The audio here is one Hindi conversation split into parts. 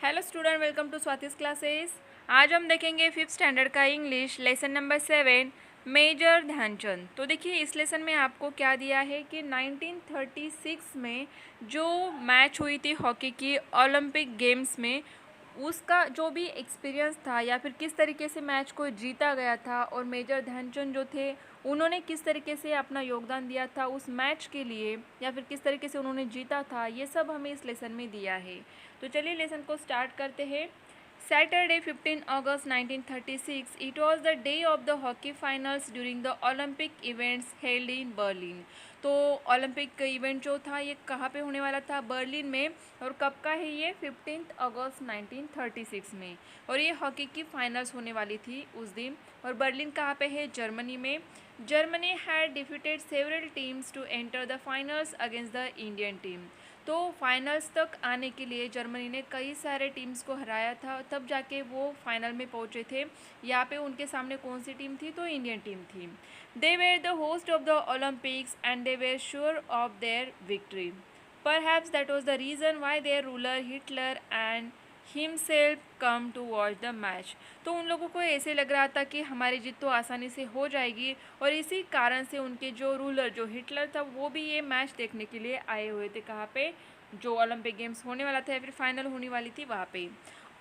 Hello student, welcome to Swati's classes. आज हम देखेंगे फिफ्थ स्टैंडर्ड का English lesson number 7 major Dhyan Chand. तो देखिए इस लेसन में आपको क्या दिया है कि 1936 में जो मैच हुई थी हॉकी की ओलंपिक गेम्स में, उसका जो भी एक्सपीरियंस था या फिर किस तरीके से मैच को जीता गया था और मेजर ध्यानचंद जो थे उन्होंने किस तरीके से अपना योगदान दिया था उस मैच के लिए या फिर किस तरीके से उन्होंने जीता था, ये सब हमें इस लेसन में दिया है। तो चलिए लेसन को स्टार्ट करते हैं। Saturday 15 August 1936, it was the day of the hockey finals during the Olympic events held in Berlin। तो ओलंपिक इवेंट जो था ये कहाँ पे होने वाला था? बर्लिन में। और कब का है ये? 15 अगस्त 1936 में। और ये हॉकी की फाइनल्स होने वाली थी उस दिन। और बर्लिन कहाँ पे है? जर्मनी में। Germany had defeated several teams to enter the finals against the Indian team. तो फाइनल्स तक आने के लिए जर्मनी ने कई सारे टीम्स को हराया था, तब जाके वो फाइनल में पहुंचे थे। यहाँ पे उनके सामने कौन सी टीम थी? तो इंडियन टीम थी। They were the host of the Olympics and they were sure of their victory. Perhaps that was the reason why their ruler Hitler and himself come to watch the match. तो उन लोगों को ऐसे लग रहा था कि हमारी जीत तो आसानी से हो जाएगी, और इसी कारण से उनके जो रूलर जो हिटलर था वो भी ये मैच देखने के लिए आए हुए थे। कहाँ पे? जो ओलंपिक गेम्स होने वाला था या फिर फाइनल होने वाली थी वहाँ पे।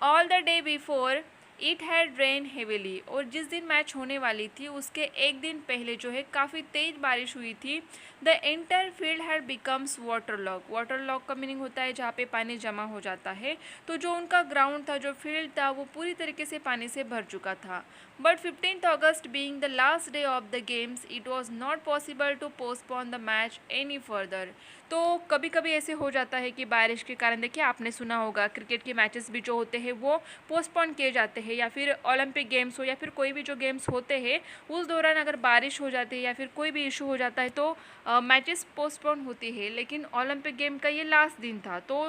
All the day before it had rain heavily. और जिस दिन मैच होने वाली थी उसके एक दिन पहले जो है काफ़ी तेज़ बारिश हुई थी। The entire field had becomes water lock. Water lock का मीनिंग होता है जहाँ पे पानी जमा हो जाता है। तो जो उनका ग्राउंड था, जो फील्ड था, वो पूरी तरीके से पानी से भर चुका था। But 15 August being the last day of the games it was not possible to postpone the match any further. तो कभी कभी ऐसे हो जाता है कि बारिश के कारण, देखिए आपने सुना होगा क्रिकेट के मैचेस भी जो होते हैं वो पोस्टपोन किए जाते हैं, या फिर ओलंपिक गेम्स हो या फिर कोई भी जो गेम्स होते हैं उस दौरान अगर बारिश हो जाती है या फिर कोई भी इशू हो जाता है तो मैचेस पोस्टपोन होती है। लेकिन ओलंपिक गेम का ये लास्ट दिन था, तो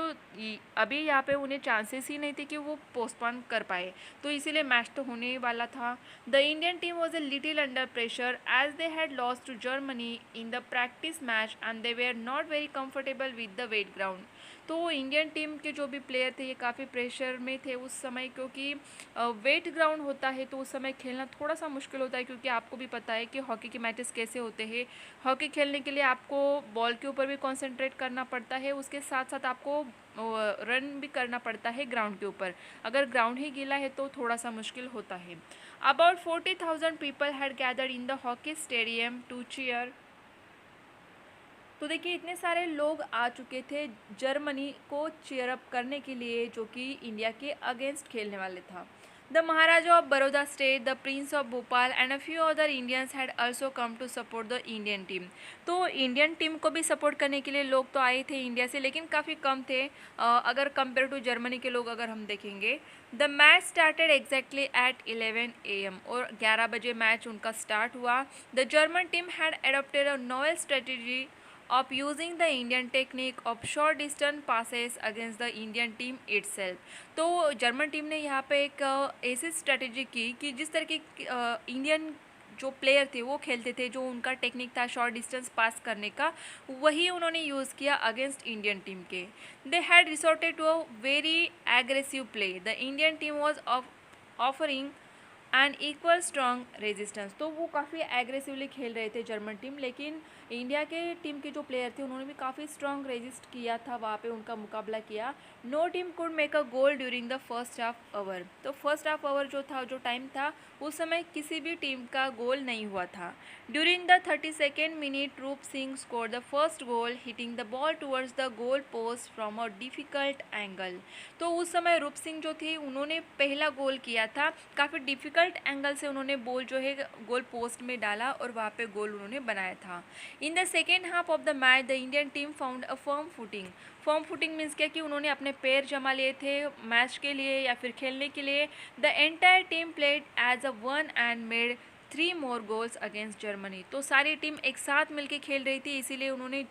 अभी यहाँ पे उन्हें चांसेस ही नहीं थे कि वो पोस्टपोन कर पाए, तो इसीलिए मैच तो होने वाला था। The Indian team was a little under pressure as they had loss to Germany in the practice match and they were not very comfortable with the wet ground. तो इंडियन टीम के जो भी प्लेयर थे ये काफ़ी प्रेशर में थे उस समय, क्योंकि वेट ग्राउंड होता है तो उस समय खेलना थोड़ा सा मुश्किल होता है, क्योंकि आपको भी पता है कि हॉकी के मैचेस कैसे होते हैं। हॉकी खेलने के लिए आपको बॉल के ऊपर भी कॉन्सेंट्रेट करना पड़ता है, उसके साथ साथ आपको रन भी करना पड़ता है ग्राउंड के ऊपर। अगर ग्राउंड ही गीला है तो थोड़ा सा मुश्किल होता है। About 40,000 people had gathered in the hockey stadium to cheer. तो देखिए इतने सारे लोग आ चुके थे जर्मनी को चीयर अप करने के लिए, जो कि इंडिया के अगेंस्ट खेलने वाले था। The Maharaja of Baroda state, the prince of Bhopal and a few other Indians had also come to support the Indian team. तो इंडियन टीम को भी सपोर्ट करने के लिए लोग तो आए थे इंडिया से, लेकिन काफ़ी कम थे अगर कंपेयर टू जर्मनी के लोग अगर हम देखेंगे। The match started exactly at 11 AM, और 11 बजे मैच उनका स्टार्ट हुआ। The German team had adopted a novel strategy of using the Indian technique of short distance passes against the Indian team itself। तो जर्मन टीम ने यहाँ पे एक ऐसी स्ट्रेटेजी की कि जिस तरह की इंडियन जो प्लेयर थे वो खेलते थे, जो उनका टेक्निक था शॉर्ट डिस्टेंस पास करने का, वही उन्होंने यूज़ किया अगेंस्ट इंडियन टीम के। They had resorted to a very aggressive play. The Indian team was offering and equal strong resistance. तो वो काफ़ी एग्रेसिवली खेल रहे थे जर्मन टीम, लेकिन इंडिया के टीम के जो प्लेयर थे उन्होंने भी काफ़ी स्ट्रॉन्ग रेजिस्ट किया था, वहाँ पे उनका मुकाबला किया। No team could make a goal during the first half hour. तो फर्स्ट हाफ आवर जो था, जो टाइम था, उस समय किसी भी टीम का गोल नहीं हुआ था। During the 32nd minute Roop Singh score the first goal hitting the ball towards the goal post from a difficult angle. तो उस समय रूप सिंह जो थे उन्होंने पहला गोल किया था, काफ़ी डिफ़िकल्ट एंगल से उन्होंने बॉल जो है गोल पोस्ट में डाला और वहाँ पे गोल उन्होंने बनाया था। In the second half of the match the Indian team found a firm footing. Firm footing means क्या कि उन्होंने अपने पैर जमा लिए थे मैच के लिए या फिर खेलने के लिए। The entire team played as a one and made 3 more goals against Germany. तो सारी टीम एक साथ मिलके खेल रही थी, इसीलिए उन्होंने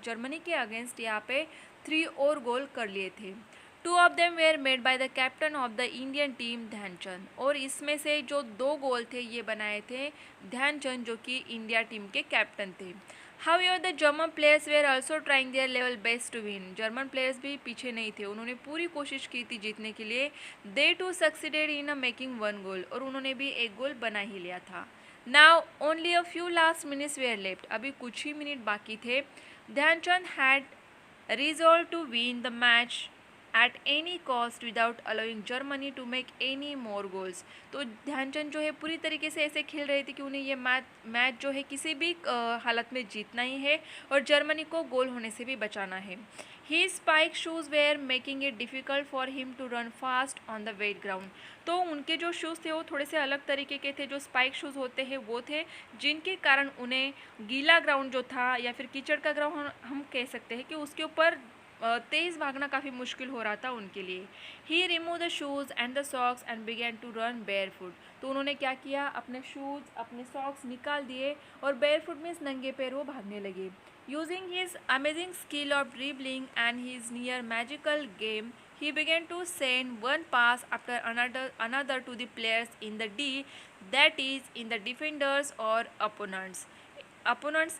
जर्मनी के अगेंस्ट यहाँ पे 3 और गोल कर लिए थे। 2 of them were made by the captain of the Indian team Dhyan Chand. और इसमें से जो 2 गोल थे ये बनाए थे ध्यानचंद, जो कि इंडिया टीम के कैप्टन थे। However, the German players were also trying their level best to win. German players भी पीछे नहीं थे, उन्होंने पूरी कोशिश की थी जीतने के लिए. They too succeeded in making one goal, और उन्होंने भी एक गोल बना ही लिया था. Now only a few last minutes were left. अभी कुछ ही मिनट बाकी थे. Dhyanchand had resolved to win the match at any cost without allowing Germany to make any more goals. तो ध्यानचंद जो है पूरी तरीके से ऐसे खेल रहे थे कि उन्हें ये मैच जो है किसी भी हालत में जीतना ही है और जर्मनी को गोल होने से भी बचाना है. His spike shoes were making it difficult for him to run fast on the wet ground. तो उनके जो शूज़ थे वो थोड़े से अलग तरीके के थे. जो स्पाइक शूज़ होते हैं वो थे जिनके कारण उन्हें गीला ग्राउंड जो था या फिर कीचड़ का ग्राउंड हम कह सकते हैं कि उसके ऊपर तेज़ भागना काफ़ी मुश्किल हो रहा था उनके लिए. He remove the shoes and the socks and began to run barefoot. तो उन्होंने क्या किया, अपने शूज़ अपने सॉक्स निकाल दिए और बेयरफुट मीन्स नंगे पैर वो भागने लगे. Using his amazing skill of dribbling and his near magical game, he began to send one pass after another to the players in the D, that is in the defenders or opponents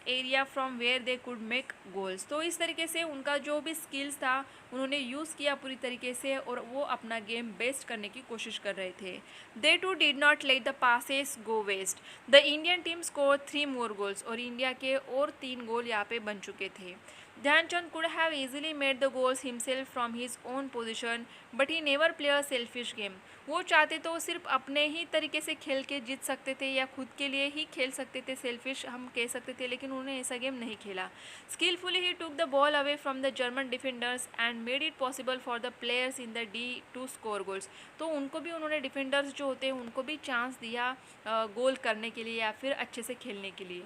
area from where they could make goals. तो इस तरीके से उनका जो भी स्किल्स था उन्होंने यूज़ किया पूरी तरीके से और वो अपना गेम बेस्ट करने की कोशिश कर रहे थे. They too did not let the passes go waste. The Indian team score 3 more goals. और इंडिया के और 3 गोल यहाँ पे बन चुके थे. Dhyanchand could have easily made the goals himself from his own position, but he never play a selfish game. वो चाहते तो सिर्फ अपने ही तरीके से खेल के जीत सकते थे या खुद के लिए ही खेल सकते थे, सेल्फिश हम कह सकते थे, लेकिन उन्होंने ऐसा गेम नहीं खेला. स्किलफुली ही took the ball away from the German defenders and made it possible for the players in the D to score goals. तो उनको भी उन्होंने डिफेंडर्स जो होते हैं उनको भी चांस दिया गोल करने के लिए या फिर अच्छे से खेलने के लिए.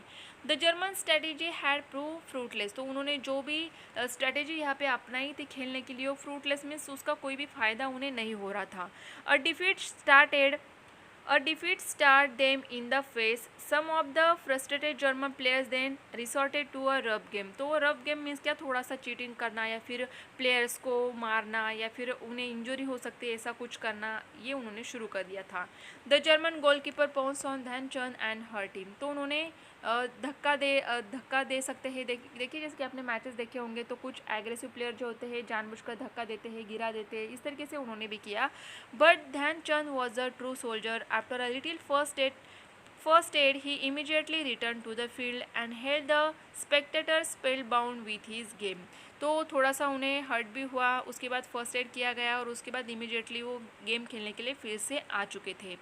The German strategy had prove fruitless. तो उन्होंने जो भी स्ट्रेटेजी यहाँ पे अपनाई थी खेलने के लिए वो फ्रूटलेस मीन्स उसका कोई भी फ़ायदा उन्हें नहीं हो रहा था. अ defeat started them in the face. Some of the frustrated German players then resorted to a rough game. तो रफ गेम मीन्स क्या, थोड़ा सा चीटिंग करना या फिर प्लेयर्स को मारना या फिर उन्हें इंजरी हो सकती है ऐसा कुछ करना, ये उन्होंने शुरू कर दिया था. The German goalkeeper pounced on Dhyan Chand and hurt him. तो उन्होंने धक्का दे सकते हैं. देखिए जैसे कि आपने मैचेस देखे होंगे तो कुछ एग्रेसिव प्लेयर जो होते हैं जानबूझकर धक्का देते हैं, गिरा देते हैं, इस तरीके से उन्होंने भी किया. But Dhyan Chand was a true soldier. After a little first aid he immediately returned to the field and held the spectators spellbound with his game. तो थोड़ा सा उन्हें हर्ट भी हुआ, उसके बाद फर्स्ट एड किया गया और उसके बाद इमीडिएटली वो गेम खेलने के लिए फिर से आ चुके थे.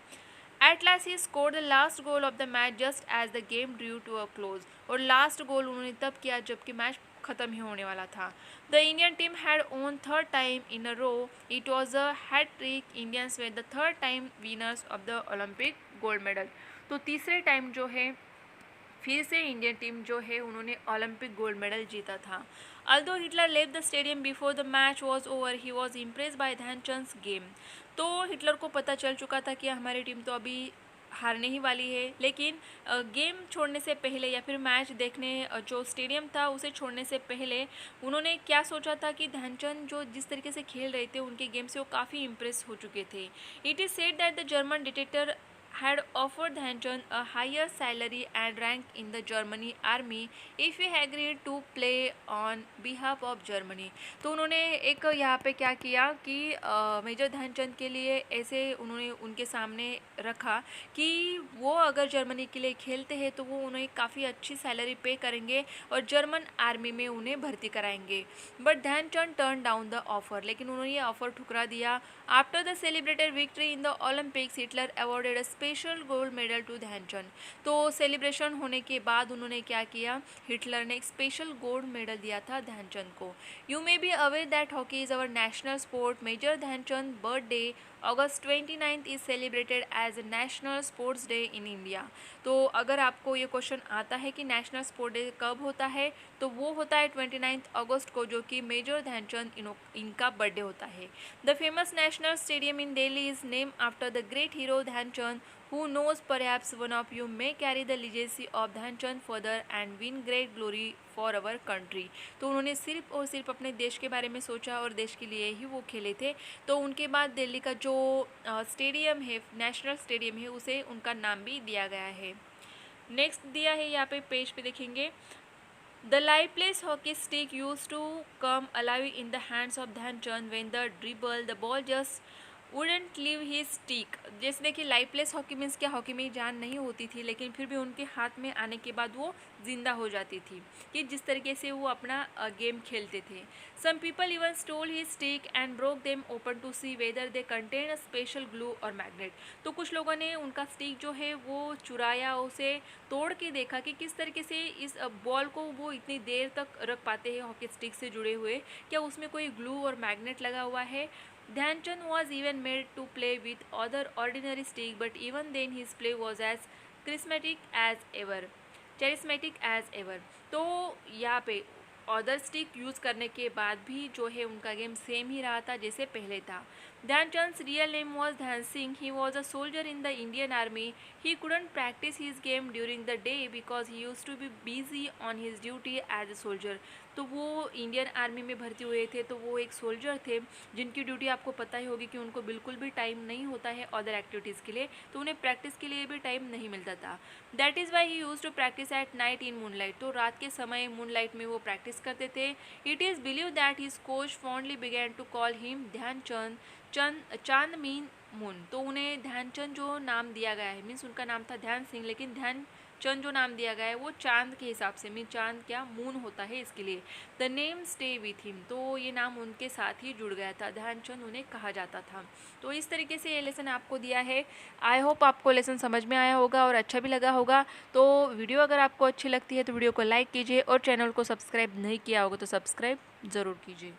At last he scored the last goal of the match just as the game drew to a close. और लास्ट गोल उन्होंने तब किया जबकि मैच ख़त्म ही होने वाला था. The Indian team had won third time in a row. It was a hat trick. Indians were the third time winners of the Olympic gold medal. तो तीसरे टाइम जो है फिर से इंडियन टीम जो है उन्होंने ओलंपिक गोल्ड मेडल जीता था. Although Hitler left the stadium before the match was over, he was impressed by Dhyanchand's game. तो हिटलर को पता चल चुका था कि हमारी टीम तो अभी हारने ही वाली है, लेकिन गेम छोड़ने से पहले या फिर मैच देखने जो स्टेडियम था उसे छोड़ने से पहले उन्होंने क्या सोचा था कि ध्यानचंद जो जिस तरीके से खेल रहे थे उनके गेम से वो काफ़ी इम्प्रेस हो चुके थे. It is said that the German dictator had offered Dhyanchand a higher salary and rank in the Germany army if he agreed to play on behalf of Germany. तो उन्होंने एक यहाँ पे क्या किया कि मेजर ध्यानचंद के लिए ऐसे उन्होंने उनके सामने रखा कि वो अगर जर्मनी के लिए खेलते हैं तो वो उन्हें काफ़ी अच्छी सैलरी पे करेंगे और जर्मन आर्मी में उन्हें भर्ती कराएंगे. But Dhyan Chand turn down the offer. लेकिन उन्होंने ये ऑफर ठुकरा दिया. After the celebrated victory in the Olympics Hitler awarded a special gold medal to Dhyan Chand. तो सेलिब्रेशन होने के बाद उन्होंने क्या किया, हिटलर ने एक स्पेशल गोल्ड मेडल दिया था ध्यानचंद को. You may be aware that hockey is our national sport. Major Dhyan Chand birthday August 29 is celebrated as a national sports day in India. तो अगर आपको ये क्वेश्चन आता है कि नेशनल स्पोर्ट डे कब होता है तो वो होता है 29 अगस्त को, जो कि मेजर ध्यानचंद इनका बर्थडे होता है. The famous national stadium in Delhi is named after the great hero Dhyanchand. Who knows, perhaps one of you may carry the legacy of Dhyanchand further and win great glory for our country. तो उन्होंने सिर्फ और सिर्फ अपने देश के बारे में सोचा और देश के लिए ही वो खेले थे. तो उनके बाद दिल्ली का जो स्टेडियम है, नेशनल स्टेडियम है, उसे उनका नाम भी दिया गया है. नेक्स्ट दिया है यहाँ पे पेज पे देखेंगे. The lifeless hockey stick used to come alive in the hands of Dhyanchand when the dribble the ball just wouldn't leave his stick। जैसे देखिए लाइफलेस हॉकी मीन्स क्या, हॉकी में जान नहीं होती थी लेकिन फिर भी उनके हाथ में आने के बाद वो जिंदा हो जाती थी, कि जिस तरीके से वो अपना गेम खेलते थे। Some people even stole his stick and broke them open to see whether they contain a special glue और मैग्नेट। तो कुछ लोगों ने उनका स्टिक जो है वो चुराया, उसे तोड़ के देखा कि किस तरीके से इस बॉल को वो इतनी देर तक रख पाते हैं हॉकी स्टिक से जुड़े हुए, क्या उसमें कोई ग्लू और मैग्नेट लगा हुआ है। Dhyanchand was even made to play with other ordinary stick, but even then his play was as charismatic as ever. charismatic as ever। तो यहाँ पे अदर स्टिक यूज़ करने के बाद भी जो है उनका गेम सेम ही रहा था जैसे पहले था। Dhyanchand's real name was Dhyan Singh. He was a soldier in the Indian Army. He couldn't practice his game during the day because he used to be busy on his duty as a soldier। तो वो इंडियन आर्मी में भर्ती हुए थे, तो वो एक सोल्जर थे जिनकी ड्यूटी आपको पता ही होगी कि उनको बिल्कुल भी टाइम नहीं होता है अदर एक्टिविटीज़ के लिए, तो उन्हें प्रैक्टिस के लिए भी टाइम नहीं मिलता था। That is why he use to practice at night in moonlight. तो रात के समय मूनलाइट में वो प्रैक्टिस करते थे। It is believe that his coach fondly began to call him Dhyan Chand. Chand mean moon. तो उन्हें ध्यानचंद जो नाम दिया गया है, मीन्स उनका नाम था ध्यान सिंह, लेकिन ध्यान चंद जो नाम दिया गया है वो चांद के हिसाब से, मीन चांद क्या मून होता है इसके लिए। The name stay with him. तो ये नाम उनके साथ ही जुड़ गया था, ध्यानचंद उन्हें कहा जाता था। तो इस तरीके से ये लेसन आपको दिया है। आई होप आपको लेसन समझ में आया होगा और अच्छा भी लगा होगा। तो वीडियो अगर आपको अच्छी लगती है तो वीडियो को लाइक कीजिए और चैनल को सब्सक्राइब नहीं किया होगा तो सब्सक्राइब ज़रूर कीजिए।